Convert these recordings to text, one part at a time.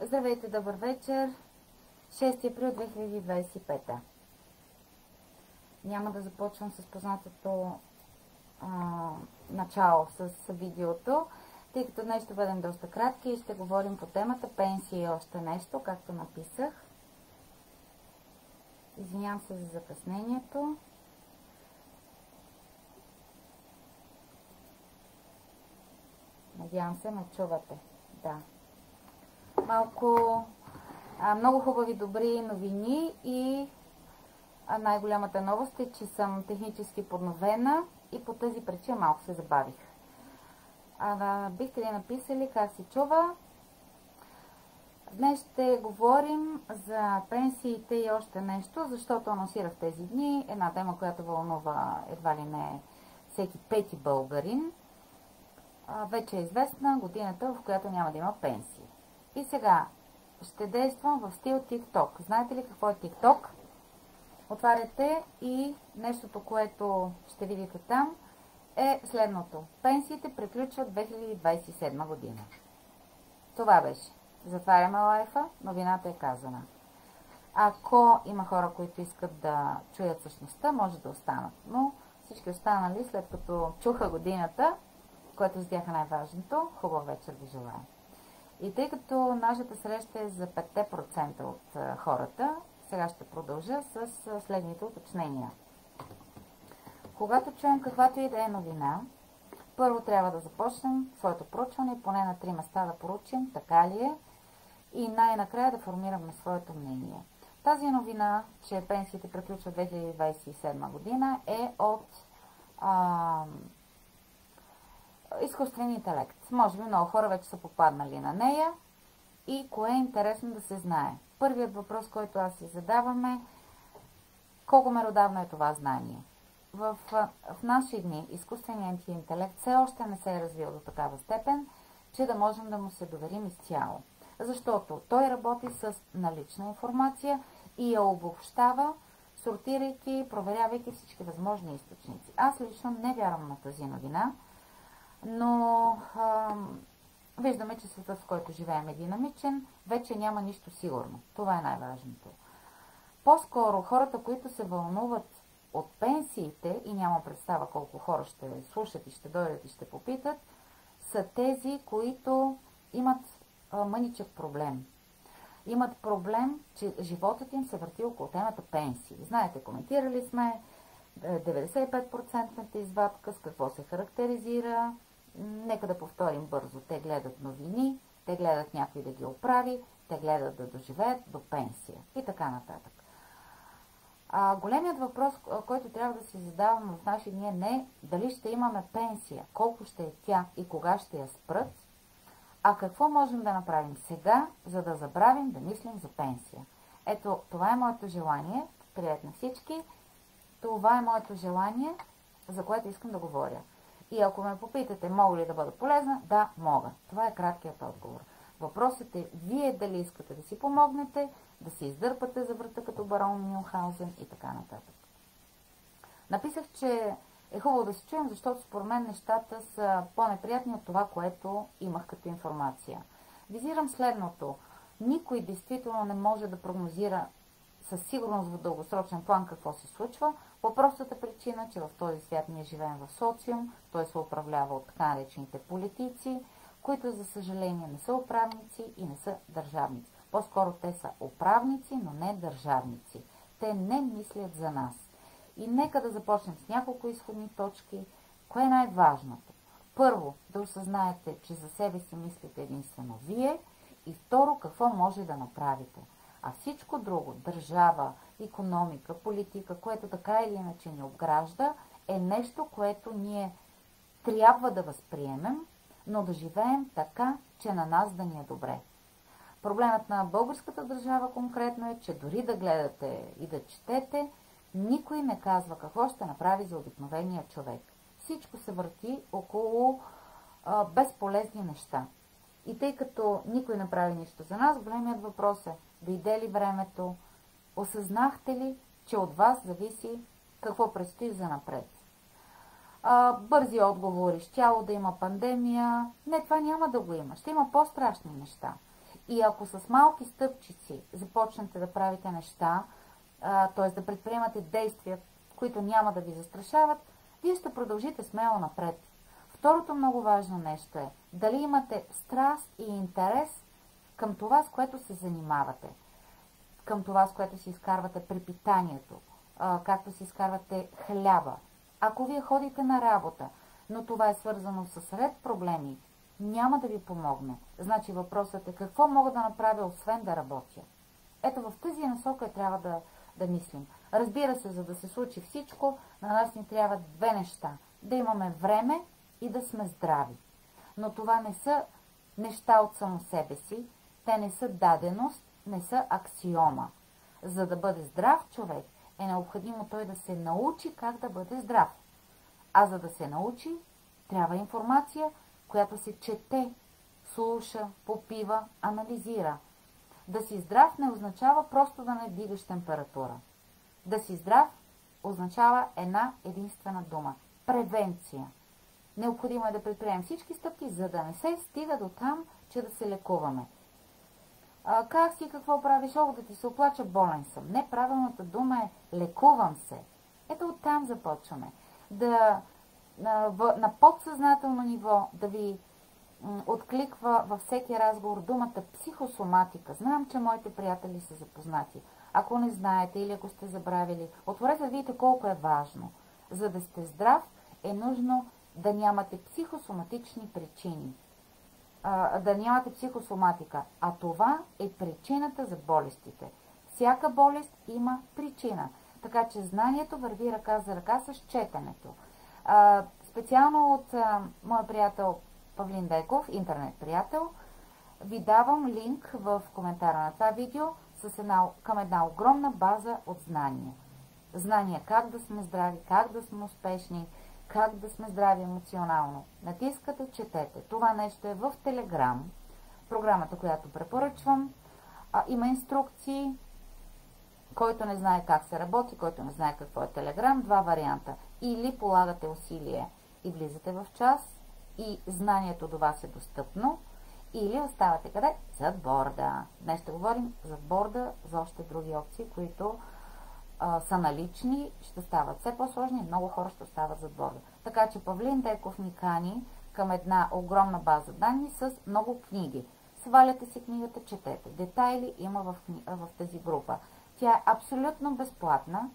Здравейте, добър вечер. 6 април 2025. Няма да започвам с познатото начало с видеото, тъй като днес ще бъдем доста кратки и ще говорим по темата пенсии и още нещо, както написах. Извинявам се за закъснението. Надявам се, ме чувате. Да. Много хубави, добри новини и най-голямата новост е, че съм технически подновена и по тази причина малко се забавих. Бихте ли написали как се чува? Днес ще говорим за пенсиите и още нещо, защото анонсирах тези дни една тема, която вълнува едва ли не всеки пети българин. Вече е известна годината, в която няма да има пенсии. И сега ще действам в стил TikTok. Знаете ли какво е TikTok? Отваряте и нещото, което ще видите там, е следното. Пенсиите приключват 2027 година. Това беше. Затваряме лайфа, новината е казана. Ако има хора, които искат да чуят същността, може да останат. Но всички останали, след като чуха годината, което видяха най-важното, хубав вечер ви желая. И тъй като нашата среща е за 5% от хората, сега ще продължа с следните уточнения. Когато чуем каквато и да е новина, първо трябва да започнем своето проучване, поне на 3 места да поручим, така ли е, и най-накрая да формираме своето мнение. Тази новина, че пенсиите приключват 2027 година, е от изкуствен интелект. Може би много хора вече са попаднали на нея и кое е интересно да се знае. Първият въпрос, който аз си задавам е колко меродавно е това знание. В наши дни изкуственият интелект все още не се е развил до такава степен, че да можем да му се доверим изцяло. Защото той работи с налична информация и я обобщава, сортирайки, проверявайки всички възможни източници. Аз лично не вярвам на тази новина, но виждаме, че светът, в който живеем, е динамичен, вече няма нищо сигурно. Това е най-важното. По-скоро хората, които се вълнуват от пенсиите, и няма представа колко хора ще слушат и ще дойдат и ще попитат, са тези, които имат мъничък проблем. Имат проблем, че животът им се върти около темата пенсии. Знаете, коментирали сме 95% извадка, с какво се характеризира. Нека да повторим бързо. Те гледат новини, те гледат някой да ги оправи, те гледат да доживеят до пенсия и така нататък. Големият въпрос, който трябва да си задаваме в наши дни е не дали ще имаме пенсия, колко ще е тя и кога ще я спрат, а какво можем да направим сега, за да забравим да мислим за пенсия. Ето, това е моето желание, приятно на всички, това е моето желание, за което искам да говоря. И ако ме попитате, мога ли да бъда полезна, да, мога. Това е краткият отговор. Въпросът е вие дали искате да си помогнете, да си издърпате за врата като барон Мюнхаузен и така нататък. Написах, че е хубаво да се чуем, защото според мен нещата са по-неприятни от това, което имах като информация. Визирам следното. Никой действително не може да прогнозира със сигурност в дългосрочен план какво се случва, по простата причина, че в този свят ние живеем в социум, той се управлява от така наречените политици, които за съжаление не са управници и не са държавници. По-скоро те са управници, но не държавници. Те не мислят за нас. И нека да започнем с няколко изходни точки. Кое е най-важното? Първо, да осъзнаете, че за себе си мислите единствено вие, и второ, какво може да направите. А всичко друго, държава, икономика, политика, което така или иначе ни обгражда, е нещо, което ние трябва да възприемем, но да живеем така, че на нас да ни е добре. Проблемът на българската държава конкретно е, че дори да гледате и да четете, никой не казва какво ще направи за обикновения човек. Всичко се върти около безполезни неща. И тъй като никой не прави нищо за нас, големият въпрос е, дойде ли времето, осъзнахте ли, че от вас зависи какво предстои за напред. Бързи отговори, щяло да има пандемия, не, това няма да го има, ще има по-страшни неща. И ако с малки стъпчици започнете да правите неща, т.е. да предприемате действия, които няма да ви застрашават, вие ще продължите смело напред. Второто много важно нещо е дали имате страст и интерес към това, с което се занимавате, към това, с което си изкарвате препитанието, както си изкарвате хляба. Ако вие ходите на работа, но това е свързано с ред проблеми, няма да ви помогне. Значи въпросът е какво мога да направя, освен да работя. Ето в тази насока трябва да мислим. Разбира се, за да се случи всичко, на нас ни трябва две неща. Да имаме време и да сме здрави. Но това не са неща от само себе си, те не са даденост, не са аксиома. За да бъде здрав човек, е необходимо той да се научи как да бъде здрав. А за да се научи, трябва информация, която се чете, слуша, попива, анализира. Да си здрав не означава просто да не вдигаш температура. Да си здрав означава една единствена дума – превенция. Необходимо е да предприемем всички стъпки, за да не се стига до там, че да се лекуваме. Как си, какво правиш? О, да ти се оплача, болен съм. Неправилната дума е лекувам се. Ето оттам започваме. На подсъзнателно ниво да ви откликва във всеки разговор думата психосоматика. Знам, че моите приятели са запознати. Ако не знаете или ако сте забравили, отворете да видите колко е важно. За да сте здрав, е нужно да нямате психосоматични причини. Да нямате психосоматика. А това е причината за болестите. Всяка болест има причина. Така че знанието върви ръка за ръка с четенето. Специално от моя приятел Павлин Деков, интернет приятел, ви давам линк в коментара на това видео към една огромна база от знания. Знания как да сме здрави, как да сме успешни, как да сме здрави емоционално. Натискате, четете. Това нещо е в Телеграм, програмата, която препоръчвам. Има инструкции. Който не знае как се работи, който не знае какво е Телеграм, два варианта. Или полагате усилие и влизате в час и знанието до вас е достъпно, или оставате къде? Зад борда. Днес ще говорим зад борда за още други опции, които са налични, ще стават все по-сложни и много хора ще остават зад борда. Така че Павлин Деков ни кани към една огромна база данни с много книги. Сваляте си книгата, четете. Детайли има в тази група. Тя е абсолютно безплатна.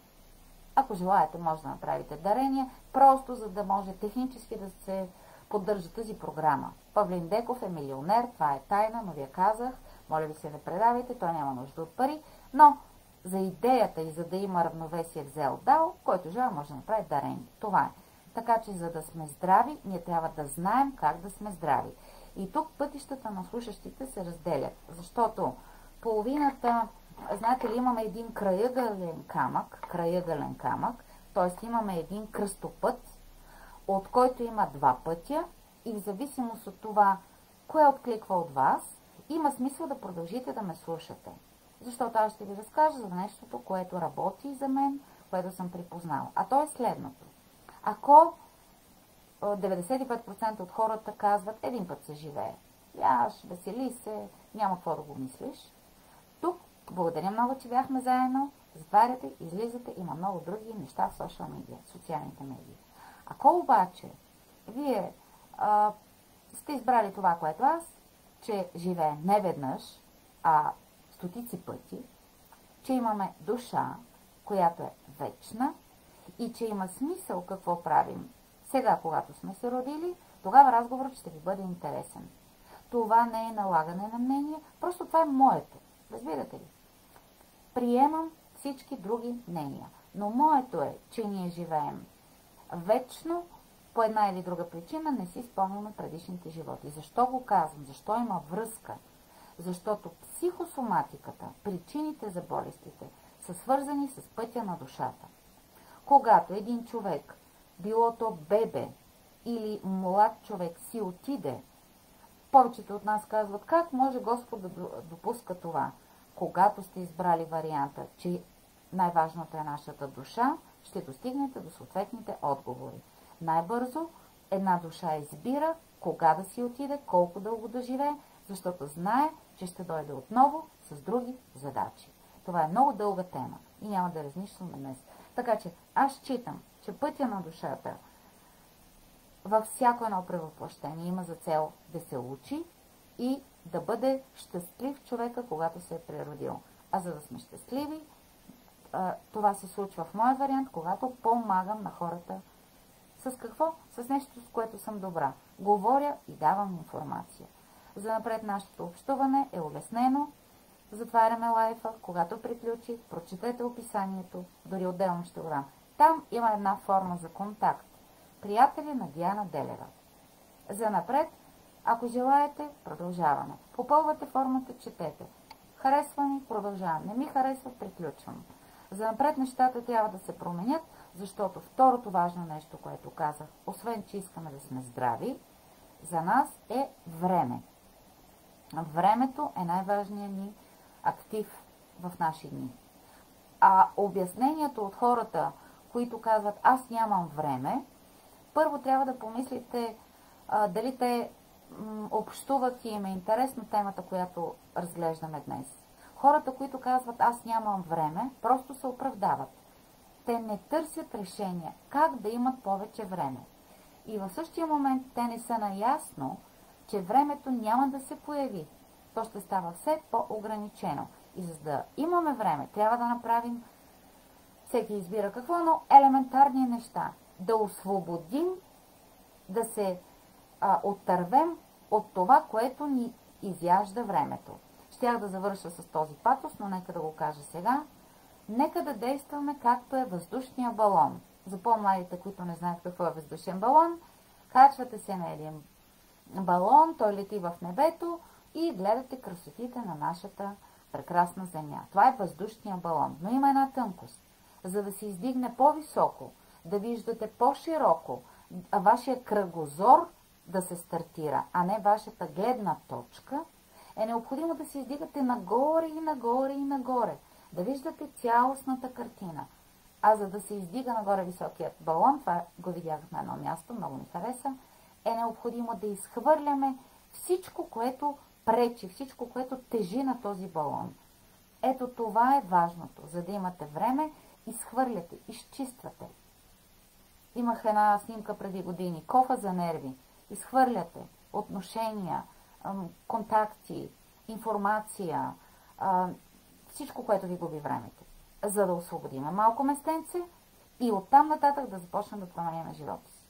Ако желаете, може да направите дарения, просто за да може технически да се поддържа тази програма. Павлин Деков е милионер, това е тайна, но ви я казах. Моля ви се, не предавайте, той няма нужда от пари, но за идеята и за да има равновесие взел дал, който желая може да направи дарение. Това е. Така че за да сме здрави, ние трябва да знаем как да сме здрави. И тук пътищата на слушащите се разделят, защото половината, знаете ли, имаме един краъгълен камък, т.е. имаме един кръстопът, от който има два пътя и в зависимост от това, кое откликва от вас, има смисъл да продължите да ме слушате. Защото аз ще ви разкажа за нещото, което работи за мен, което съм припознала. А то е следното. Ако 95% от хората казват, един път се живее, яш, весели се, няма какво да го мислиш, тук благодаря много, че бяхме заедно, затваряте, излизате, има много други неща в социалните медии. Ако обаче вие сте избрали това, което аз, че живее не веднъж, а стотици пъти, че имаме душа, която е вечна и че има смисъл какво правим сега, когато сме се родили, тогава разговорът ще ви бъде интересен. Това не е налагане на мнение, просто това е моето. Разбирате ли? Приемам всички други мнения, но моето е, че ние живеем вечно, по една или друга причина не си спомняме предишните животи. Защо го казвам? Защо има връзка? Защото психосоматиката, причините за болестите, са свързани с пътя на душата. Когато един човек, било то бебе или млад човек, си отиде, повечето от нас казват, как може Господ да допуска това? Когато сте избрали варианта, че най-важното е нашата душа, ще достигнете до съответните отговори. Най-бързо една душа избира кога да си отиде, колко дълго да живее, защото знае, че ще дойде отново с други задачи. Това е много дълга тема и няма да разнищваме днес. Така че аз считам, че пътя на душата във всяко едно превъплъщение има за цел да се учи и да бъде щастлив човека, когато се е природил. А за да сме щастливи, това се случва в моя вариант, когато помагам на хората. С какво? С нещо, с което съм добра. Говоря и давам информация. За напред нашето общуване е улеснено. Затваряме лайфа, когато приключи, прочетете описанието, дори отделно ще го дам. Там има една форма за контакт. Приятели на Диана Делева. За напред, ако желаете, продължаваме. Попълвате формата, четете. Харесва ми, продължавам. Не ми харесва, приключвам. За напред нещата трябва да се променят, защото второто важно нещо, което казах, освен че искаме да сме здрави, за нас е време. Времето е най-важният ни актив в наши дни. А обяснението от хората, които казват аз нямам време, първо трябва да помислите дали те общуват и им е интересна темата, която разглеждаме днес. Хората, които казват аз нямам време, просто се оправдават. Те не търсят решения как да имат повече време. И в същия момент те не са наясно, че времето няма да се появи. То ще става все по-ограничено. И за да имаме време, трябва да направим, всеки избира какво, но елементарни неща. Да освободим, да се оттървем от това, което ни изяжда времето. Щях да завърша с този патос, но нека да го кажа сега. Нека да действаме както е въздушния балон. За по-младите, които не знаят какво е въздушен балон, качвате се на един балон, той лети в небето и гледате красотите на нашата прекрасна земя. Това е въздушния балон. Но има една тънкост. За да се издигне по-високо, да виждате по-широко, вашия кръгозор да се стартира, а не вашата гледна точка, е необходимо да се издигате нагоре и нагоре и нагоре, да виждате цялостната картина. А за да се издига нагоре високият балон, това го видях на едно място, много ми хареса, е необходимо да изхвърляме всичко, което пречи, всичко, което тежи на този балон. Ето това е важното. За да имате време, изхвърляте, изчиствате. Имах една снимка преди години. Кофа за нерви. Изхвърляте отношения, контакти, информация, всичко, което ви губи времето. За да освободиме малко местенце и оттам нататък да започнем да променяме живота си.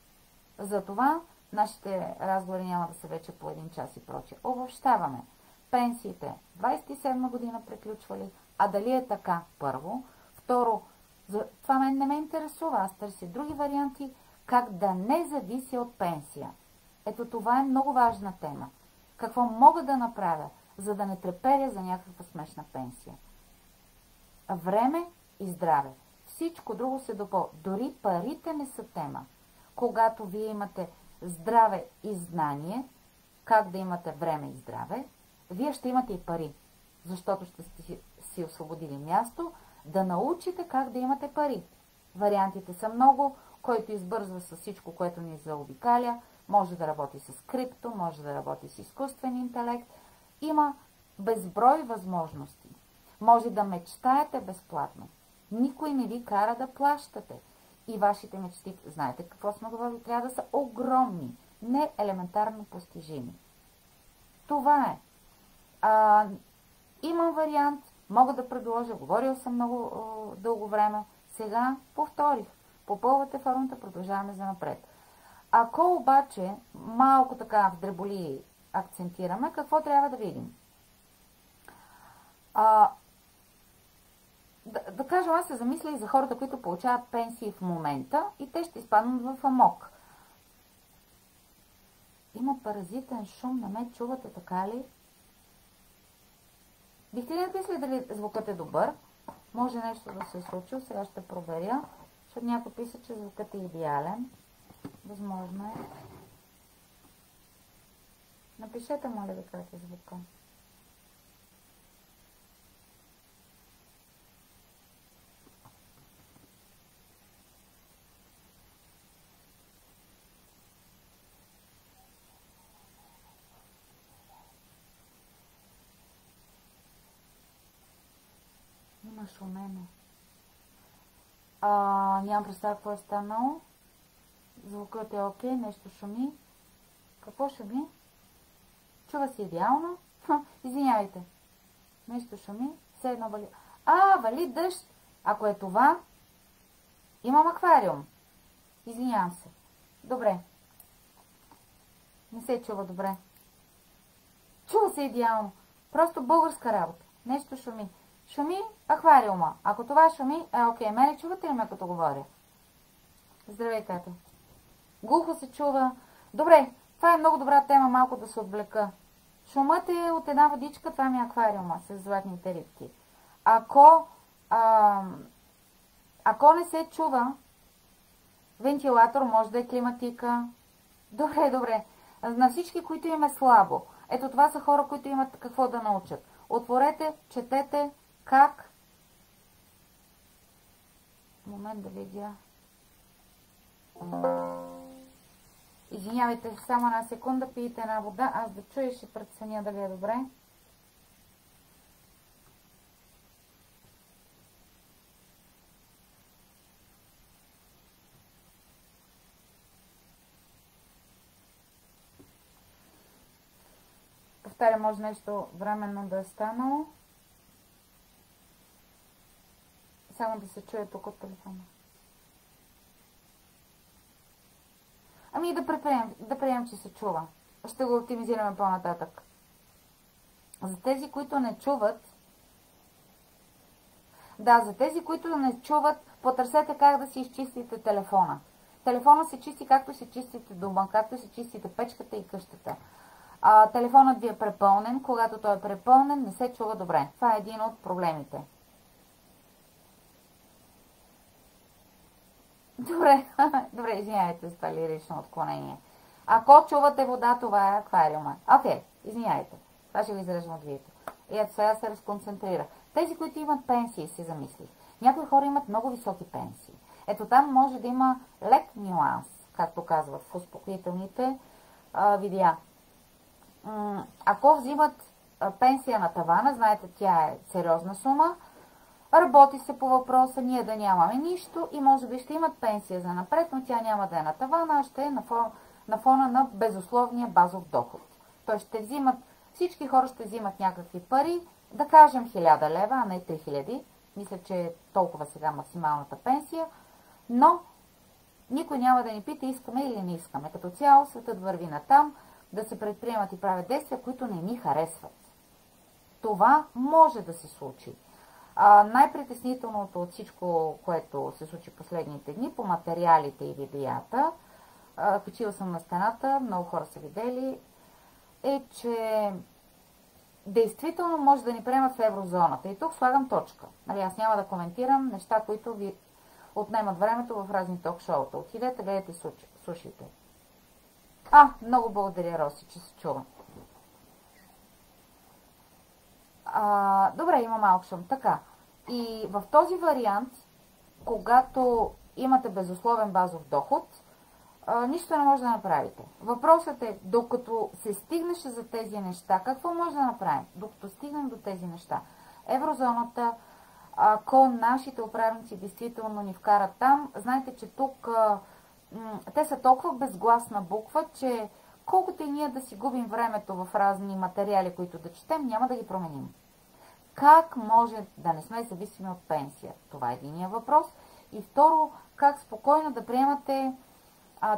Затова нашите разговори няма да са вече по 1 час и прочее. Обобщаваме. Пенсиите 27 година приключвали, а дали е така? Първо. Второ, това не ме интересува. Аз търся други варианти, как да не завися от пенсия. Ето това е много важна тема. Какво мога да направя, за да не треперя за някаква смешна пенсия? Време и здраве. Всичко друго се допълва. Дори парите не са тема. Когато вие имате здраве и знание, как да имате време и здраве, вие ще имате и пари, защото ще сте си освободили място да научите как да имате пари. Вариантите са много, който избързва с всичко, което ни заобикаля, може да работи с крипто, може да работи с изкуствен интелект. Има безброй възможности. Може да мечтаете безплатно. Никой не ви кара да плащате. И вашите мечти, знаете какво сме говорили, трябва да са огромни, не елементарно постижими. Това е. Имам вариант, мога да предложа, говорил съм много дълго време, сега повторих. Попълвате формата, продължаваме за напред. Ако обаче малко така в дреболи акцентираме, какво трябва да видим? Да кажем, аз се замисля и за хората, които получават пенсии в момента и те ще изпаднат в амок. Има паразитен шум, не ме чувате, така ли? Бихте ли написали дали звукът е добър? Може нещо да се е случило, сега ще проверя, защото някой писа, че звукът е идеален. Възможно е. Напишете, моля ви, как е звука. шумене. Нямам представа какво е станало. Звукът е окей, нещо шуми. Какво шуми? Чува се идеално. Извинявайте. Нещо шуми. Все едно вали. Вали дъжд. Ако е това, имам аквариум. Извинявам се. Добре. Не се чува добре. Чува се идеално. Просто българска работа. Нещо шуми. Шуми аквариума. Ако това шуми, окей. Мене чувате ли ме като говоря? Здравей, Катя. Глухо се чува. Добре, това е много добра тема, малко да се отвлека. Шумът е от една водичка, това ми е аквариума с златните рибки. Ако не се чува, вентилатор може да е климатика. Добре. На всички, които им е слабо. Ето това са хора, които имат какво да научат. Отворете, четете как. Момент да видя. Извинявайте, само една секунда, пиете една вода. Аз да чуя и ще преценя дали е добре. Повтаря, може нещо временно да е станало. Само да се чуе тук от телефона. Да приемем, че се чува. Ще го оптимизираме по-нататък. За тези, които не чуват, потърсете как да си изчистите телефона. Телефона се чисти както се чистите дома, както се чистите печката и къщата. Телефонът ви е препълнен. Когато той е препълнен, не се чува добре. Това е един от проблемите. Добре, извиняйте за това лирично отклонение. Ако чувате вода, това е аквариума. Окей, извиняйте. Това ще го изрежем от видеото. И ето сега се разконцентрира. Тези, които имат пенсии, си замислих. Някои хора имат много високи пенсии. Ето там може да има лек нюанс, както казват в успокоителните видеа. Ако взимат пенсия на тавана, знаете, тя е сериозна сума, работи се по въпроса, ние да нямаме нищо и може би ще имат пенсия за напред, но тя няма да е на тавана, а ще е на фона на безусловния базов доход. Той ще взимат, всички хора ще взимат някакви пари, да кажем 1000 лева, а не 3000. Мисля, че е толкова сега максималната пенсия, но никой няма да ни пита искаме или не искаме. Като цяло светът върви натам да се предприемат и правят действия, които не ни харесват. Това може да се случи. Най-притеснителното от всичко, което се случи последните дни по материалите и видеята, качила съм на стената, много хора са видели, е, че действително може да ни приемат в еврозоната. И тук слагам точка. Аз няма да коментирам неща, които ви отнемат времето в разни ток-шоута. Отидете, гледайте, слушайте. Много благодаря, Роси, че се чува. Добре, има малко шум. Така. И в този вариант, когато имате безусловен базов доход, нищо не може да направите. Въпросът е, докато се стигнеше за тези неща, какво може да направим? Докато стигнем до тези неща. Еврозоната, ако нашите управници действително ни вкарат там, знаете, че тук те са толкова безгласна буква, че колкото и ние да си губим времето в разни материали, които да четем, няма да ги променим. Как може да не сме зависими от пенсия? Това е единия въпрос. И второ, как спокойно да приемате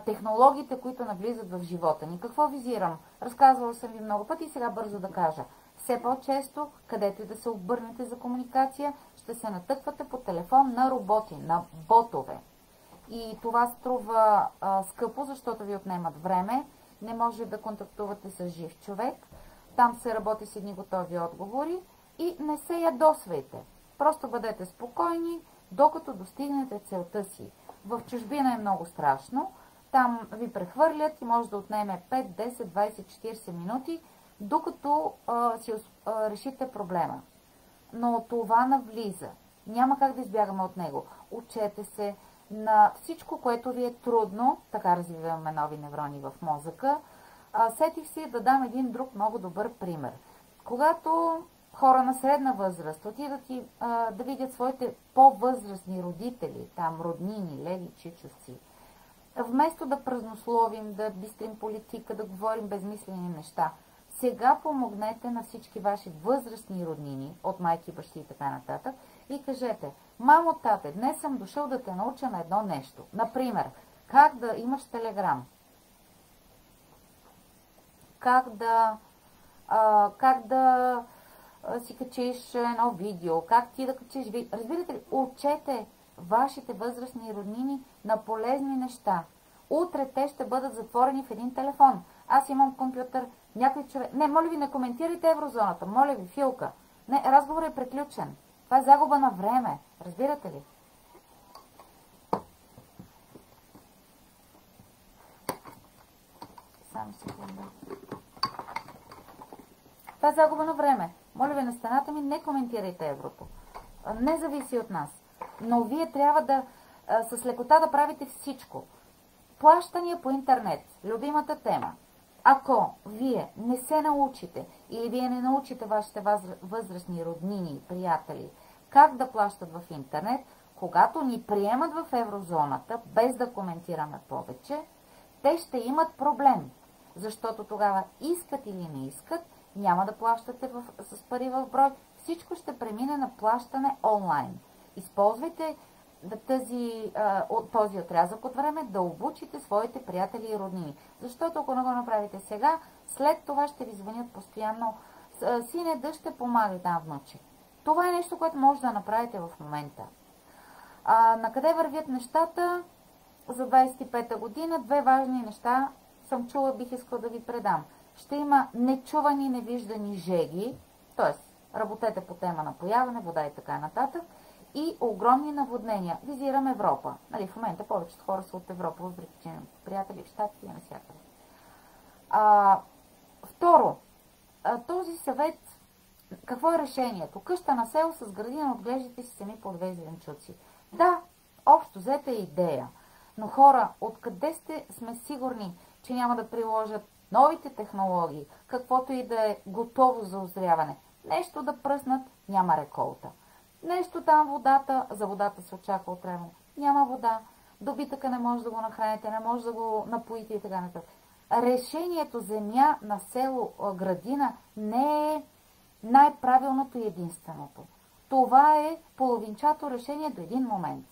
технологиите, които навлизат в живота ни. Какво визирам? Разказвала съм ви много пъти и сега бързо да кажа. Все по-често, където и да се обърнете за комуникация, ще се натъквате по телефон на роботи, на ботове. И това струва скъпо, защото ви отнемат време. Не може да контактувате с жив човек. Там се работи с едни готови отговори. И не се ядосвайте. Просто бъдете спокойни, докато достигнете целта си. В чужбина е много страшно. Там ви прехвърлят и може да отнеме 5, 10, 20, 40 минути, докато си решите проблема. Но това навлиза. Няма как да избягаме от него. Учете се на всичко, което ви е трудно. Така развиваме нови неврони в мозъка. Сетих си да дам един друг много добър пример. Когато хора на средна възраст отидат и да видят своите по-възрастни родители, там роднини, леди, чичовци. Вместо да празнословим, да бистрим политика, да говорим безмислени неща, сега помогнете на всички ваши възрастни роднини, от майки, бащи и така нататък, и кажете: мамо, тате, днес съм дошъл да те науча на едно нещо. Например, как да имаш телеграм, как да си качиш едно видео, как ти да качиш видео. Разбирате ли, учете вашите възрастни роднини на полезни неща. Утре те ще бъдат затворени в един телефон. Аз имам компютър, някой човек... Не, моля ви, не коментирайте еврозоната. Моля ви, Филка. Не, разговорът е приключен. Това е загуба на време. Разбирате ли? Само секунда. Това е загуба на време. Моля ви, на стената ми не коментирайте еврото. Не зависи от нас. Но вие трябва да с лекота да правите всичко. Плащания по интернет. Любимата тема. Ако вие не се научите или вие не научите вашите възрастни роднини и приятели как да плащат в интернет, когато ни приемат в еврозоната, без да коментираме повече, те ще имат проблем. Защото тогава искат или не искат, няма да плащате с пари в брой. Всичко ще премине на плащане онлайн. Използвайте този отрязък от време да обучите своите приятели и роднини. Защото ако не го направите сега, след това ще ви звънят постоянно: сине, дъще, помагай там, внуче. Това е нещо, което може да направите в момента. На къде вървят нещата за 25-та година? Две важни неща съм чула, бих искала да ви предам. Ще има нечувани, невиждани жеги, т.е. работете по тема напояване, вода и така нататък, и огромни наводнения. Визирам Европа. Нали, в момента повечето хора са от Европа, въпреки че имам приятели в Щатите и навсякъде. Второ, този съвет, какво е решението? Къща на село с градина, отглеждайте си сами по 2 зеленчуци. Да, общо взета е идея. Но хора, откъде сме сигурни, че няма да приложат новите технологии, каквото и да е готово за озряване? Нещо да пръснат, няма реколта. Нещо там за водата се очаква отравяне. Няма вода, добитъка не може да го нахраните, не може да го напоите и така нататък. Решението земя на село, градина не е най-правилното и единственото. Това е половинчато решение до един момент.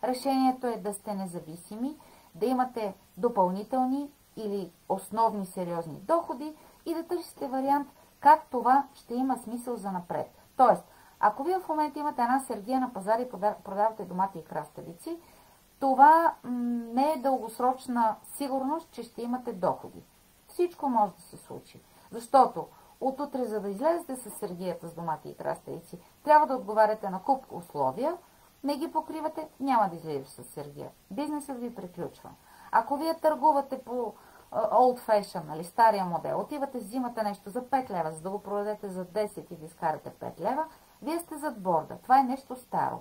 Решението е да сте независими, да имате допълнителни или основни сериозни доходи и да търсите вариант как това ще има смисъл за напред. Тоест, ако вие в момента имате една сергия на пазар и продавате домати и краставици, това не е дългосрочна сигурност, че ще имате доходи. Всичко може да се случи. Защото от утре, за да излезете с сергията с домати и краставици, трябва да отговаряте на куп условия, не ги покривате, няма да излезеш с сергия. Бизнесът ви приключва. Ако вие търгувате по old fashion, нали, стария модел, отивате, взимате нещо за 5 лева, за да го продадете за 10 и да изкарате 5 лева, вие сте зад борда. Това е нещо старо.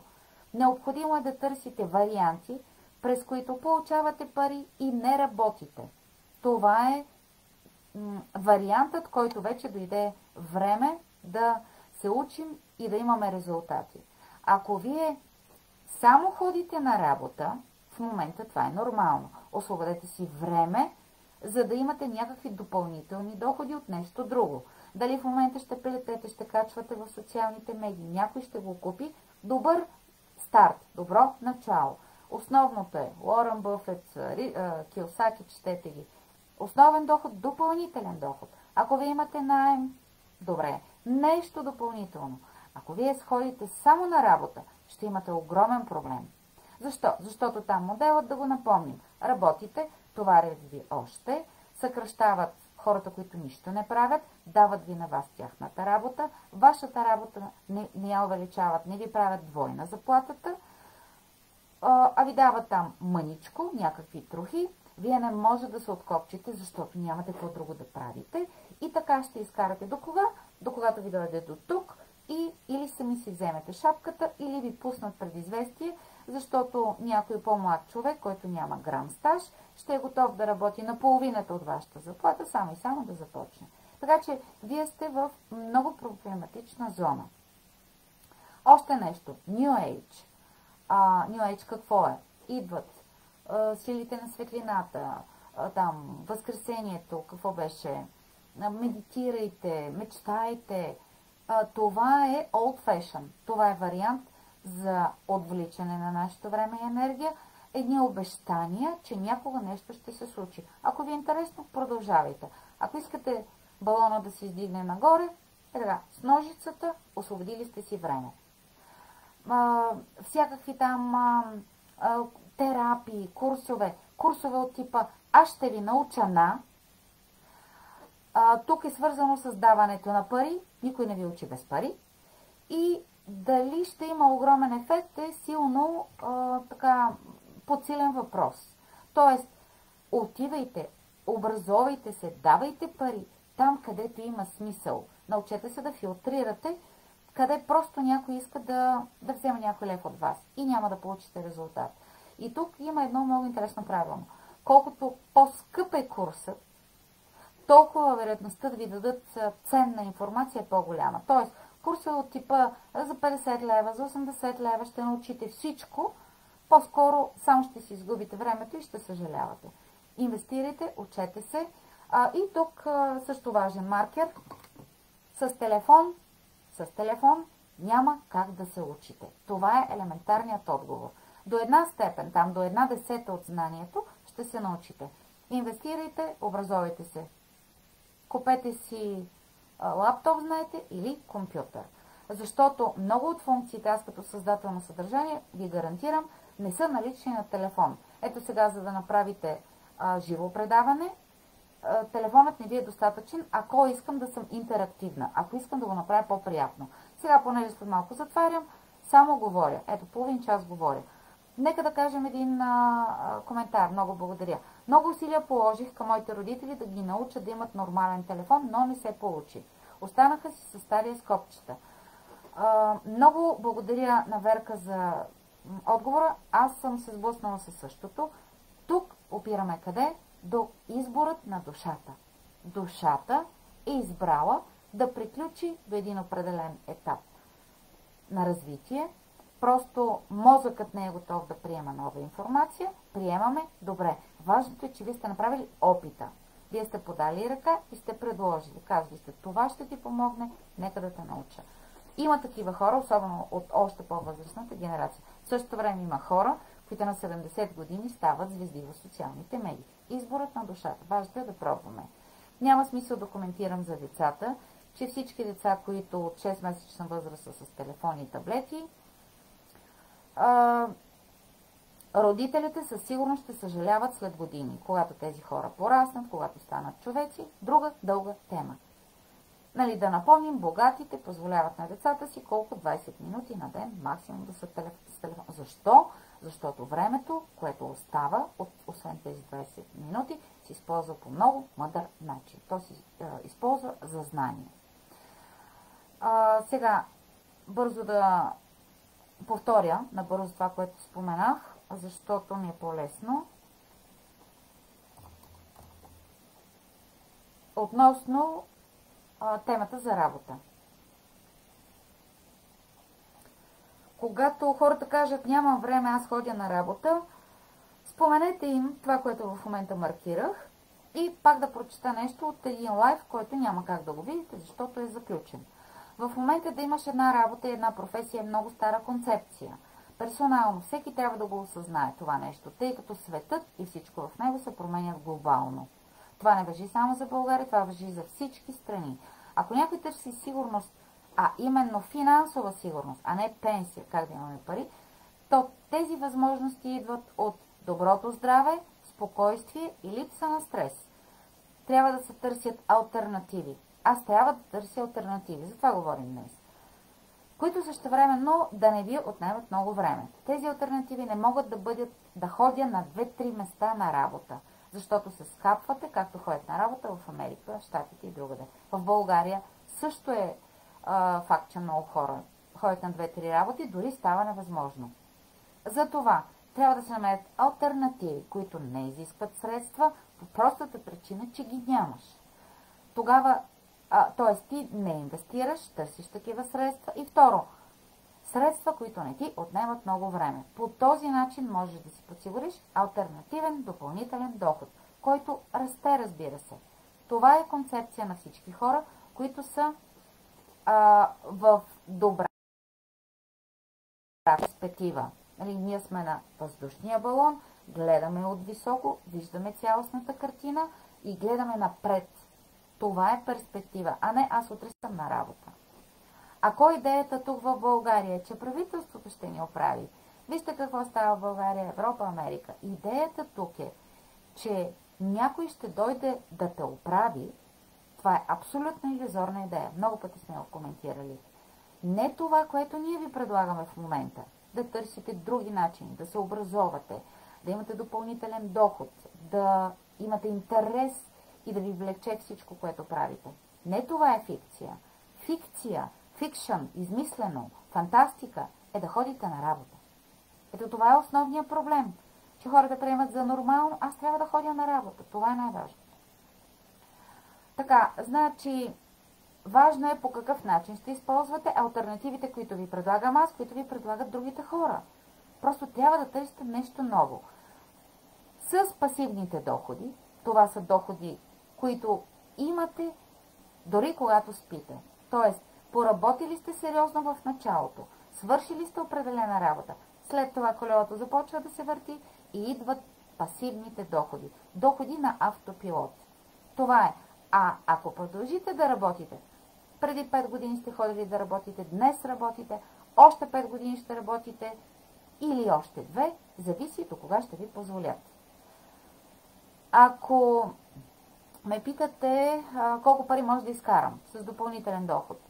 Необходимо е да търсите варианти, през които получавате пари и не работите. Това е вариантът, който вече дойде време да се учим и да имаме резултати. Ако вие само ходите на работа, в момента това е нормално. Освободете си време, за да имате някакви допълнителни доходи от нещо друго. Дали в момента ще плетете, ще качвате в социалните медии, някой ще го купи. Добър старт, добро начало. Основното е Уорън Бъфет, Кийосаки, четете ги. Основен доход, допълнителен доход. Ако вие имате наем, добре, нещо допълнително. Ако вие сходите само на работа, ще имате огромен проблем. Защо? Защото там моделът, да го напомним, работите, товарят ви още, съкръщават хората, които нищо не правят, дават ви на вас тяхната работа, вашата работа не я увеличават, не ви правят двойна заплатата, а ви дават там мъничко, някакви трохи, вие не може да се откопчите, защото нямате какво друго да правите и така ще изкарате до кога? До когато ви дойде до тук и или сами си вземете шапката, или ви пуснат предизвестие, защото някой по-млад човек, който няма грам стаж, ще е готов да работи на половината от вашата заплата, само и само да започне. Така че вие сте в много проблематична зона. Още нещо. New Age. New Age какво е? Идват силите на светлината, там, Възкресението, какво беше? Медитирайте, мечтайте. Това е old fashion. Това е вариант за отвличане на нашето време и енергия. Едни обещания, че някога нещо ще се случи. Ако ви е интересно, продължавайте. Ако искате балона да се издигне нагоре, така, с ножицата освободили сте си време. Всякакви там терапии, курсове от типа аз ще ви науча на. Тук е свързано с даването на пари, никой не ви учи без пари. И дали ще има огромен ефект е силно подсилен въпрос. Тоест, отивайте, образовайте се, давайте пари там, където има смисъл. Научете се да филтрирате, къде просто някой иска да вземе някой лев от вас и няма да получите резултат. И тук има едно много интересно правило. Колкото по-скъп е курсът, толкова вероятността да ви дадат ценна информация е по-голяма. Тоест, курсът от типа за 50 лева, за 80 лева ще научите всичко, по-скоро само ще си изгубите времето и ще съжалявате. Инвестирайте, учете се. И тук също важен маркер. С телефон няма как да се учите. Това е елементарният отговор. До една степен, там до 1/10 от знанието ще се научите. Инвестирайте, образовайте се. Купете си лаптоп, знаете, или компютър. Защото много от функциите, аз като създател на съдържание, ви гарантирам, не са налични на телефон. Ето сега, за да направите живо предаване, телефонът не ви е достатъчен, ако искам да съм интерактивна, ако искам да го направя по-приятно. Сега, понеже след малко затварям, само говоря. Ето, половин час говоря. Нека да кажем един коментар. Много благодаря. Много усилия положих към моите родители да ги науча да имат нормален телефон, но не се получи. Останаха си с стария с копчета. Много благодаря на Верка за отговора. Аз съм се сблъснала със същото. Тук опираме къде? До изборът на душата. Душата е избрала да приключи до един определен етап на развитие. Просто мозъкът не е готов да приема нова информация. Приемаме. Добре. Важното е, че вие сте направили опита. Вие сте подали ръка и сте предложили. Казвали сте, това ще ти помогне, нека да те науча. Има такива хора, особено от още по-възрастната генерация. В същото време има хора, които на 70 години стават звезди в социалните медии. Изборът на душата. Важното е да пробваме. Няма смисъл да коментирам за децата, че всички деца, които от 6-месечна възраст са с телефони и таблети, родителите със сигурност ще съжаляват след години, когато тези хора пораснат, когато станат човеци. Друга дълга тема. Нали, да напомним, богатите позволяват на децата си колко 20 минути на ден максимум да са с телефон. Защо? Защото времето, което остава, освен тези 20 минути, се използва по много мъдър начин. То се използва за знание. Сега, бързо да повторя набързо това, което споменах, защото ми е по-лесно. Относно темата за работа. Когато хората кажат, нямам време, аз ходя на работа, споменете им това, което в момента маркирах и пак да прочета нещо от един лайв, който няма как да го видите, защото е заключен. В момента да имаш една работа и една професия е много стара концепция. Персонално всеки трябва да го осъзнае това нещо, тъй като светът и всичко в него се променят глобално. Това не важи само за България, това важи за всички страни. Ако някой търси сигурност, а именно финансова сигурност, а не пенсия, как да имаме пари, то тези възможности идват от доброто здраве, спокойствие и липса на стрес. Трябва да се търсят алтернативи. Аз трябва да търся алтернативи, за това говорим днес, които същевременно да не ви отнемат много време. Тези алтернативи не могат да бъдат да ходя на 2-3 места на работа, защото се скапвате, както ходят на работа в Америка, в Щатите и другаде. В България също е факт, че много хора ходят на 2-3 работи, дори става невъзможно. Затова трябва да се намерят алтернативи, които не изискват средства, по простата причина, че ги нямаш. Тогава т.е. ти не инвестираш, търсиш такива средства. И второ, средства, които не ти отнемат много време. По този начин можеш да си подсигуриш алтернативен допълнителен доход, който расте, разбира се. Това е концепция на всички хора, които са в добра перспектива. Ние сме на въздушния балон, гледаме от високо, виждаме цялостната картина и гледаме напред. Това е перспектива, а не аз утре съм на работа. Ако идеята тук в България е, че правителството ще ни оправи, вижте какво става в България, Европа, Америка. Идеята тук е, че някой ще дойде да те оправи. Това е абсолютно илюзорна идея. Много пъти сме го коментирали. Не това, което ние ви предлагаме в момента. Да търсите други начини, да се образовате, да имате допълнителен доход, да имате интерес и да ви влече всичко, което правите. Не това е фикция. Фикция, фикшън, измислено, фантастика е да ходите на работа. Ето това е основният проблем. Че хората приемат за нормално, аз трябва да ходя на работа. Това е най-важно. Така, значи, важно е по какъв начин ще използвате алтернативите, които ви предлагам аз, които ви предлагат другите хора. Просто трябва да търсите нещо ново. С пасивните доходи, това са доходи, които имате дори когато спите. Тоест, поработили сте сериозно в началото, свършили сте определена работа, след това колелото започва да се върти и идват пасивните доходи. Доходи на автопилот. Това е. А ако продължите да работите, преди 5 години сте ходили да работите, днес работите, още 5 години ще работите или още 2, зависи до кога ще ви позволят. Ако ме питате колко пари може да изкарам с допълнителен доход,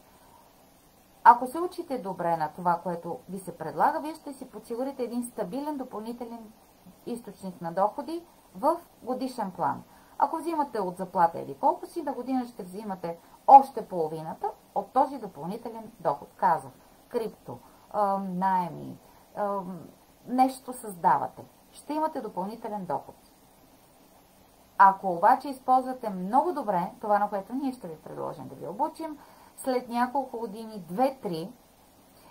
ако се учите добре на това, което ви се предлага, вие ще си подсигурите един стабилен допълнителен източник на доходи в годишен план. Ако взимате от заплата или колко си, на година ще взимате още половината от този допълнителен доход. Казах, крипто, наеми, нещо създавате. Ще имате допълнителен доход. Ако обаче използвате много добре това, на което ние ще ви предложим да ви обучим, след няколко години, 2-3,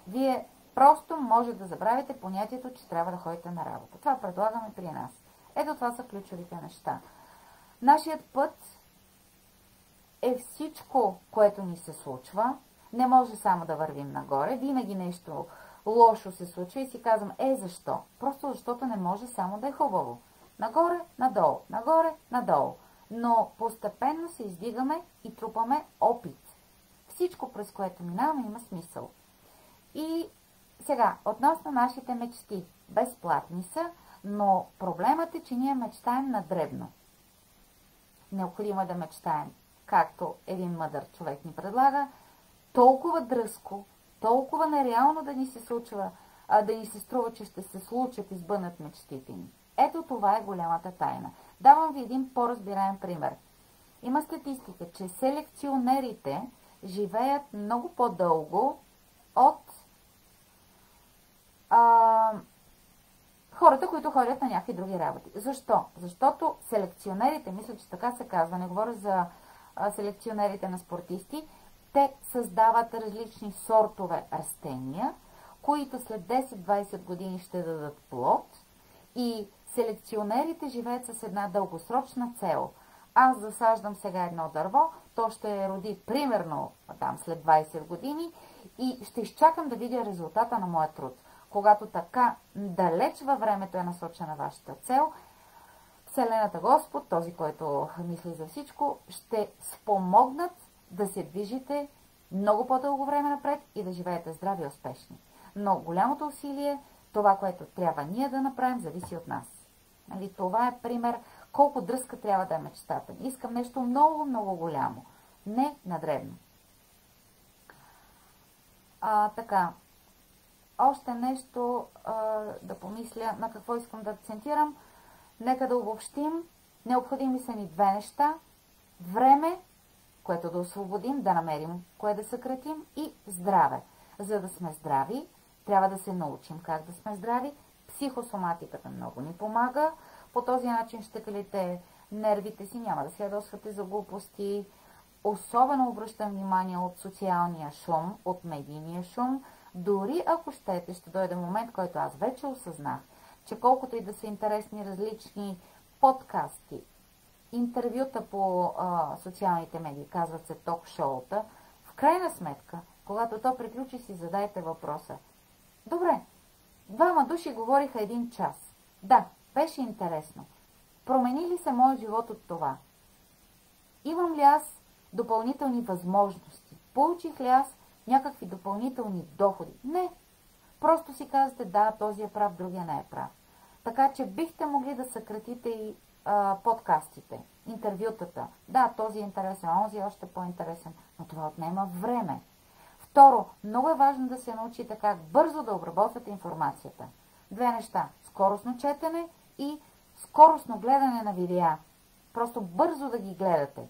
вие просто може да забравите понятието, че трябва да ходите на работа. Това предлагаме при нас. Ето това са ключовите неща. Нашият път е всичко, което ни се случва. Не може само да вървим нагоре. Винаги нещо лошо се случва и си казвам, защо? Просто защото не може само да е хубаво. Нагоре, надолу, нагоре, надолу. Но постепенно се издигаме и трупаме опит. Всичко, през което минаваме, има смисъл. И сега, относно нашите мечти. Безплатни са, но проблемът е, че ние мечтаем на дребно. Необходимо е да мечтаем, както един мъдър човек ни предлага, толкова дръзко, толкова нереално да ни се случва, да ни се струва, че ще се случат и сбъднат мечтите ни. Ето това е голямата тайна. Давам ви един по-разбираем пример. Има статистика, че селекционерите живеят много по-дълго от хората, които ходят на някакви други работи. Защо? Защото селекционерите, мисля, че така се казва, не говоря за селекционерите на спортисти, те създават различни сортове растения, които след 10-20 години ще дадат плод и селекционерите живеят с една дългосрочна цел. Аз засаждам сега едно дърво, то ще роди примерно там след 20 години и ще изчакам да видя резултата на моя труд. Когато така далеч във времето е насочена вашата цел, Вселената Господ, този, който мисли за всичко, ще спомогнат да се движите много по-дълго време напред и да живеете здрави и успешни. Но голямото усилие, това, което трябва ние да направим, зависи от нас. Нали, това е пример колко дръзка трябва да е мечтата. Искам нещо много, много голямо. Не надребно. Така. Още нещо да помисля на какво искам да акцентирам. Нека да обобщим. Необходими са ни две неща. Време, което да освободим, да намерим кое да съкратим, и здраве. За да сме здрави, трябва да се научим как да сме здрави. Психосоматиката много ни помага. По този начин ще калите нервите си, няма да се ядосвате за глупости. особено обръщам внимание от социалния шум, от медийния шум. Дори ако щете, ще дойде момент, който аз вече осъзнах, че колкото и да са интересни различни подкасти, интервюта по социалните медии, казват се ток-шоута, в крайна сметка, когато то приключи, си задайте въпроса. Добре, двама души говориха 1 час. Да, беше интересно. Промени ли се моят живот от това? Имам ли аз допълнителни възможности? Получих ли аз някакви допълнителни доходи? Не. Просто си казвате, да, този е прав, другия не е прав. Така че бихте могли да съкратите и подкастите, интервютата. Да, този е интересен, онзи е още по-интересен, но това отнема време. Второ, много е важно да се научите как бързо да обработвате информацията. 2 неща. Скоростно четене и скоростно гледане на видеа. Просто бързо да ги гледате.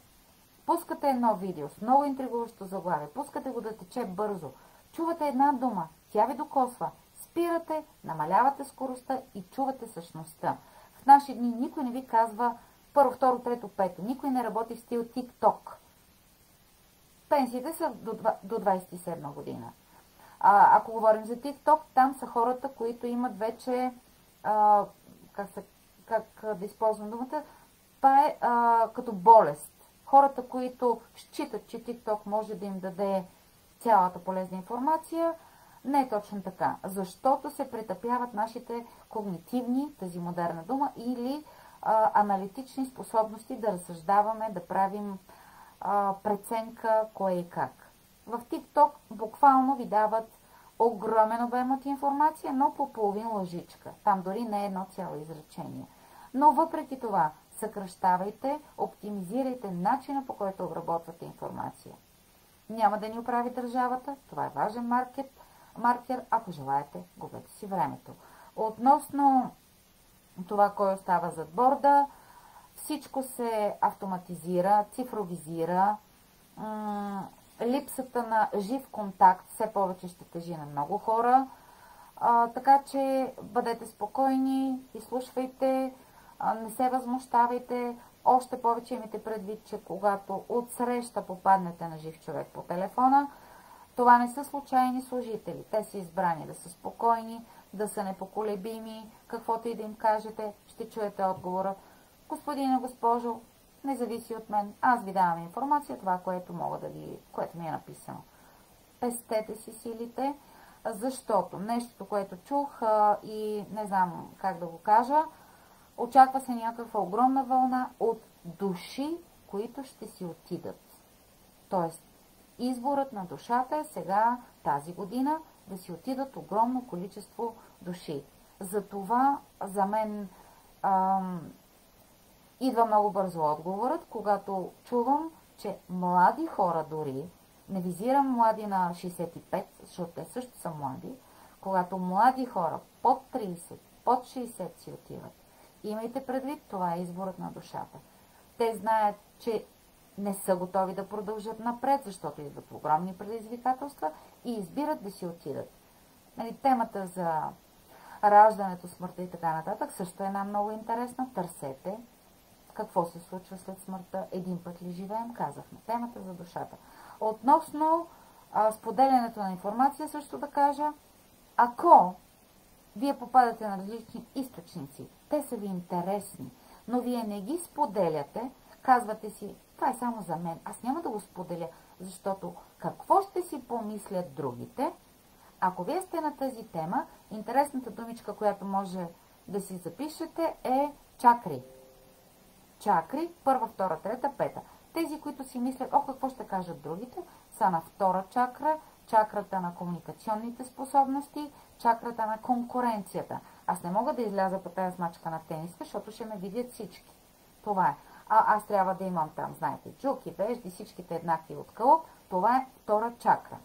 Пускате едно видео с много интригуващо заглавие, пускате го да тече бързо. Чувате една дума, тя ви докосва. Спирате, намалявате скоростта и чувате същността. В наши дни никой не ви казва първо, второ, трето, пето. Никой не работи в стил TikTok. Пенсиите са до 27 година. Ако говорим за TikTok, там са хората, които имат вече, как да използвам думата, това е като болест. Хората, които считат, че TikTok може да им даде цялата полезна информация, не е точно така. Защото се претъпяват нашите когнитивни, тази модерна дума, или аналитични способности да разсъждаваме, да правим преценка кое и как. В TikTok буквално ви дават огромен обем от информация, но по половин лъжичка. Там дори не е едно цяло изречение. Но въпреки това, съкръщавайте, оптимизирайте начина, по който обработвате информация. Няма да ни оправи държавата, това е важен маркер, ако желаете, губете си времето. Относно това, кой остава зад борда, всичко се автоматизира, цифровизира, липсата на жив контакт все повече ще тежи на много хора, така че бъдете спокойни, изслушвайте, не се възмущавайте, още повече имайте предвид, че когато отсреща попаднете на жив човек по телефона, това не са случайни служители. Те са избрани да са спокойни, да са непоколебими, каквото и да им кажете, ще чуете отговора. Господина, госпожо, не зависи от мен, аз ви давам информация, това, което ми е написано. Пестете си силите, защото нещото, което чух и не знам как да го кажа, очаква се някаква огромна вълна от души, които ще си отидат. Тоест, изборът на душата е сега, тази година, да си отидат огромно количество души. Затова за мен идва много бързо отговорът, когато чувам, че млади хора дори, не визирам млади на 65, защото те също са млади, когато млади хора под 30, под 60 си отиват. Имайте предвид, това е изборът на душата. Те знаят, че не са готови да продължат напред, защото идват огромни предизвикателства и избират да си отидат. Темата за раждането, смъртта и така нататък също е една много интересна. Търсете какво се случва след смъртта. Един път ли живеем, казахме. Темата за душата. Относно споделянето на информация, също да кажа, ако вие попадате на различни източници, те са ви интересни, но вие не ги споделяте, казвате си, това е само за мен, аз няма да го споделя, защото какво ще си помислят другите? Ако вие сте на тази тема, интересната думичка, която може да си запишете е чакри. Чакри, първа, втора, трета, пета. Тези, които си мислят, какво ще кажат другите, са на втора чакра, чакрата на комуникационните способности, чакрата на конкуренцията. Аз не мога да изляза по тази смачка на тениска, защото ще ме видят всички. Това е. Аз трябва да имам там, знаете, джуки, вежди, всичките еднакви от кълъп. Това е втора чакра.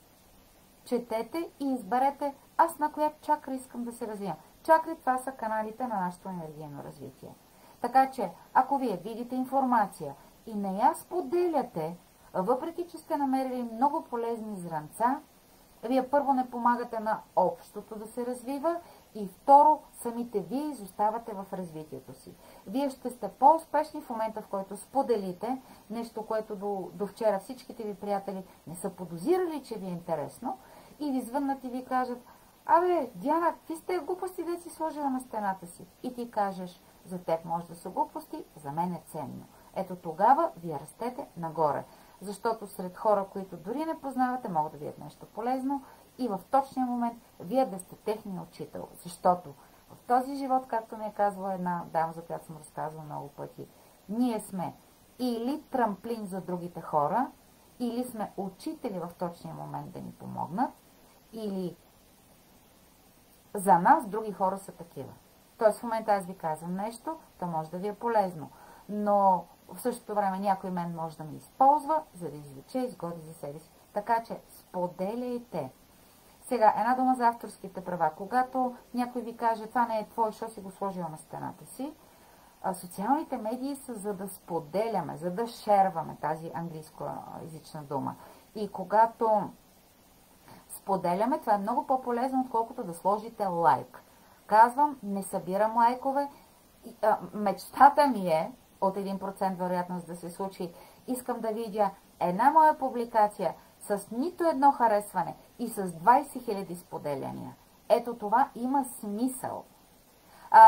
Четете и изберете аз на коя чакра искам да се развивам. Чакри, това са каналите на нашето енергийно развитие. Така че, ако вие видите информация и не я споделяте, въпреки че сте намерили много полезни зранца, вие първо не помагате на общото да се развива И второ, самите вие изоставате в развитието си. Вие ще сте по-успешни в момента, в който споделите нещо, което до вчера всичките ви приятели не са подозирали, че ви е интересно, и ви звъннат и ви кажат: абе, Диана, какви сте глупости да си сложила на стената си? И ти кажеш: за теб може да са глупости, за мен е ценно. Ето тогава вие растете нагоре. Защото сред хора, които дори не познавате, могат да видят нещо полезно и в точния момент вие да сте техния учител. Защото в този живот, както ми е казвала една дама, за която съм разказвала много пъти, ние сме или трамплин за другите хора, или сме учители в точния момент да ни помогнат, или за нас други хора са такива. Тоест в момента аз ви казвам нещо, то може да ви е полезно, но в същото време някой мен може да ми използва, за да извлече изгоди за себе си. Така че споделяйте. Сега, една дума за авторските права. Когато някой ви каже: това не е твой, що си го сложил на стената си, социалните медии са за да споделяме, за да шерваме, тази английскоязична дума. И когато споделяме, това е много по-полезно, отколкото да сложите лайк. Казвам, не събирам лайкове. Мечтата ми е, от 1% вероятност да се случи, искам да видя една моя публикация с нито едно харесване и с 20 000 споделяния. Ето това има смисъл.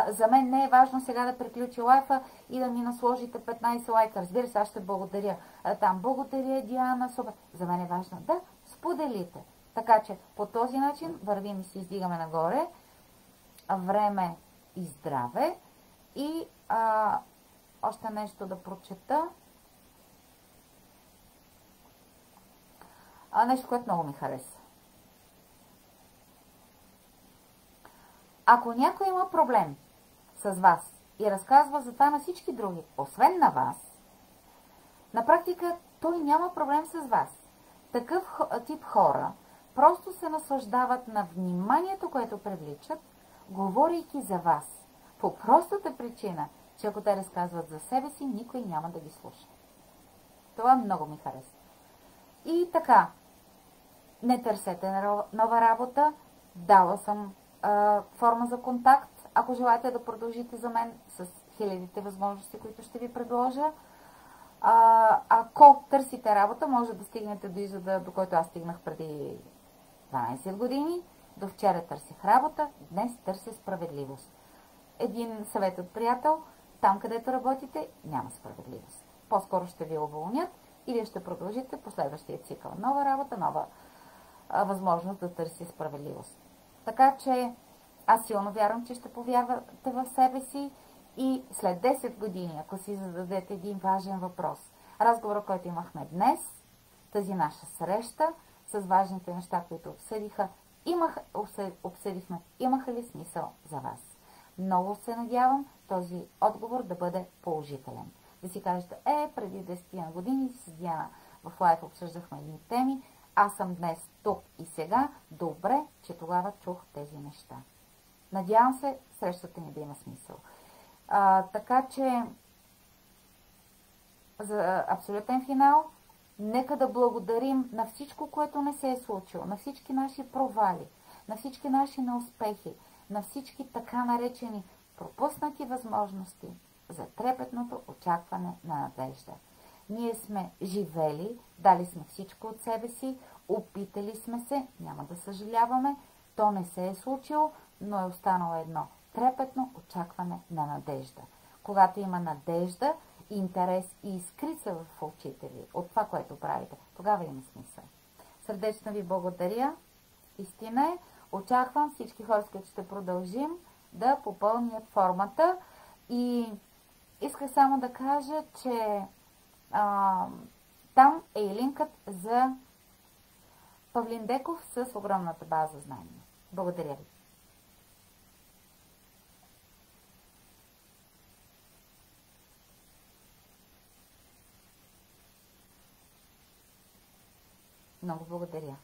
За мен не е важно сега да приключи лайфа и да ми насложите 15 лайка. Разбира се, аз ще благодаря. Там благодаря, Диана, супер. За мен е важно да споделите. Така че по този начин вървим и се издигаме нагоре. Време и здраве. И още нещо да прочета. Нещо, което много ми хареса. Ако някой има проблем с вас и разказва за това на всички други, освен на вас, на практика той няма проблем с вас. Такъв тип хора просто се наслаждават на вниманието, което привличат, говорейки за вас. По простата причина, че ако те разказват за себе си, никой няма да ги слуша. Това много ми хареса. И така, не търсете нова работа. Дала съм форма за контакт, ако желаете да продължите за мен с хилядите възможности, които ще ви предложа. Ако търсите работа, може да стигнете до изхода, до който аз стигнах преди 12 години. До вчера търсих работа, днес търся справедливост. Един съвет от приятел: там, където работите, няма справедливост. По-скоро ще ви уволнят или ще продължите по следващия цикъл. Нова работа, нова възможност да търси справедливост. Така че аз силно вярвам, че ще повярвате в себе си и след 10 години, ако си зададете един важен въпрос, разговора, който имахме днес, тази наша среща с важните неща, които обсъдихме, имаха ли смисъл за вас? Много се надявам този отговор да бъде положителен. Да си кажете: преди 10 години с Диана в лайф обсъждахме едни теми, аз съм днес тук и сега, добре, че тогава чух тези неща. Надявам се срещата ни да има смисъл. Така че, за абсолютен финал, нека да благодарим на всичко, което не се е случило, на всички наши провали, на всички наши неуспехи, на всички така наречени пропуснати възможности за трепетното очакване на надежда. Ние сме живели, дали сме всичко от себе си, опитали сме се, няма да съжаляваме, то не се е случило, но е останало едно трепетно очакване на надежда. Когато има надежда, интерес и искрица в очите ви от това, което правите, тогава има смисъл. Сърдечно ви благодаря. Истина е, очаквам всички хора, с които ще продължим, да попълнят формата. И исках само да кажа, че там е и линкът за Павлин Деков с огромната база знания. Благодаря ви. Много благодаря.